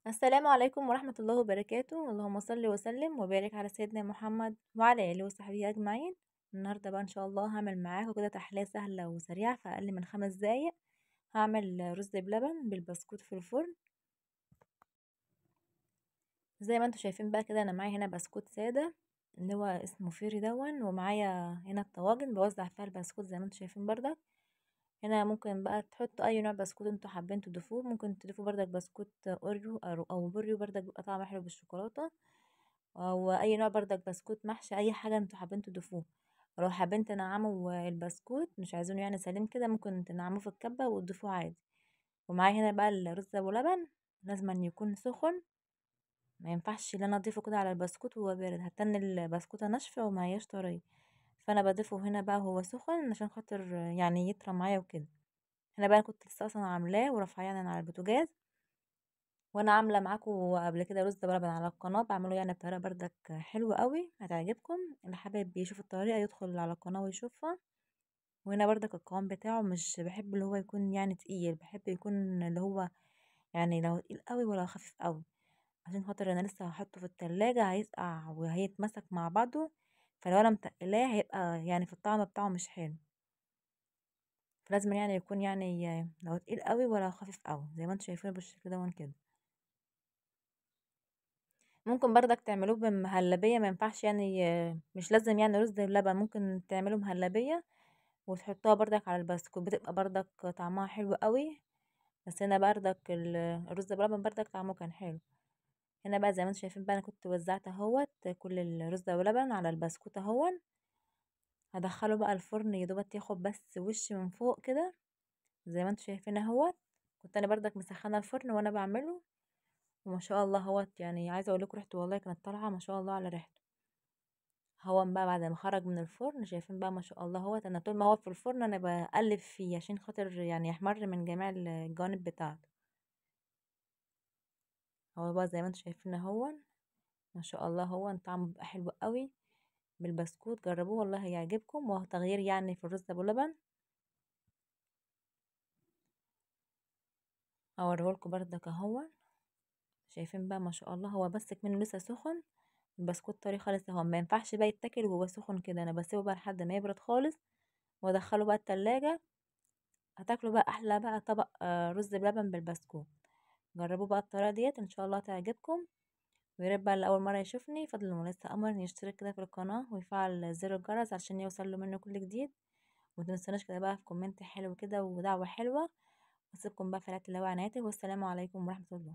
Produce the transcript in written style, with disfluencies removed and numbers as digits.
السلام عليكم ورحمة الله وبركاته. اللهم صل وسلم وبارك على سيدنا محمد وعلى آله وصحبه أجمعين. النهاردة بقى إن شاء الله هعمل معاكم كده تحلية سهلة وسريعة في أقل من 5 دقايق. هعمل رز بلبن بالبسكوت في الفرن. زي ما انتوا شايفين بقى كده، أنا معايا هنا بسكوت سادة اللي هو اسمه فيري دون، ومعايا هنا الطواجن بوزع فيها البسكوت زي ما انتوا شايفين بردك. هنا ممكن بقى تحطوا أي نوع بسكوت انتوا حابين تضيفوه، ممكن تضيفوا بردك بسكوت أوريو أو بوريو بردك بيبقى طعمه حلو بالشوكولاتة، او اي نوع بردك بسكوت محشي، اي حاجه انتوا حابين تضيفوه. لو حابين تنعموا البسكوت مش عايزينه يعني سليم كده، ممكن تنعموه في الكبه وتضيفوه عادي. ومعايا هنا بقى الرز ابو لبن، لازم أن يكون سخن، ما ينفعش ان انا اضيفه كده على البسكوت وهو بارد، هتن البسكوته ناشفه وما هياش طريه. فانا بضيفه هنا بقى وهو سخن عشان خاطر يعني يطرى معايا وكده. هنا بقى كنت لسه اصلا عاملاه ورافعاه يعني على البوتاجاز، وانا عامله معاكم قبل كده رز بلبن على القناه، بعمله يعني بطريقه بردك حلوه قوي هتعجبكم. اللي حابب يشوف الطريقه يدخل على القناه ويشوفها. وهنا بردك القوام بتاعه مش بحب اللي هو يكون يعني تقيل، بحب يكون اللي هو يعني لو تقيل قوي ولا خفيف قوي، عشان خاطر انا لسه هحطه في التلاجة هيسقع وهيتمسك مع بعضه. فلو انا متقلاه هيبقى يعني في الطعم بتاعه مش حلو. فلازم يعني يكون يعني لو تقيل قوي ولا خفيف قوي زي ما انتوا شايفينه بالشكل ده كده. ممكن برضك تعملوه بمهلبية، ما ينفعش يعني مش لازم يعني رز بلبن، ممكن تعملوا مهلبية وتحطوها برضك على البسكوت، بتبقى برضك طعمها حلو قوي. بس هنا برضك الرز بلبن برضك طعمه كان حلو. هنا بقى زي ما انتم شايفين بقى انا كنت وزعت اهوت كل الرز بلبن على البسكوت اهون. هدخله بقى الفرن يدوبت ياخد بس وش من فوق كده زي ما انتم شايفين اهوت. كنت انا برضك مسخنه الفرن وانا بعمله، وما شاء الله اهوت يعني عايزه اقول لكم ريحته والله كانت طالعه ما شاء الله على ريحته. هو بقى بعد ما خرج من الفرن شايفين بقى ما شاء الله، هو انا طول ما هو في الفرن انا بقلب فيه عشان خاطر يعني يحمر من جميع الجوانب بتاعته. هو بقى زي ما انتم شايفين اهو ما شاء الله، هو طعمه بيبقى حلو قوي بالبسكوت، جربوه والله هيعجبكم، وهو تغيير يعني في الرز ابو لبن. اوريهولكوا بردك اهو. شايفين بقى ما شاء الله، هو بس منه لسه سخن، البسكوت طري خالص اهو، ما ينفعش بقى يتاكل وهو سخن كده، انا بسيبه بقى لحد ما يبرد خالص وادخله بقى التلاجة. هتاكلوا بقى احلى بقى طبق رز بلبن بالبسكوت. جربوا بقى الطريقه ديت ان شاء الله تعجبكم. ويا ريت بقى اللي اول مره يشوفني فضل ولسه امر إن يشترك كده في القناه ويفعل زر الجرس عشان يوصل له منه كل جديد. ومتنسوناش كده بقى في كومنت حلو كده ودعوه حلوه. واسيبكم بقى في رعاية الله وعنايته، والسلام عليكم ورحمه الله.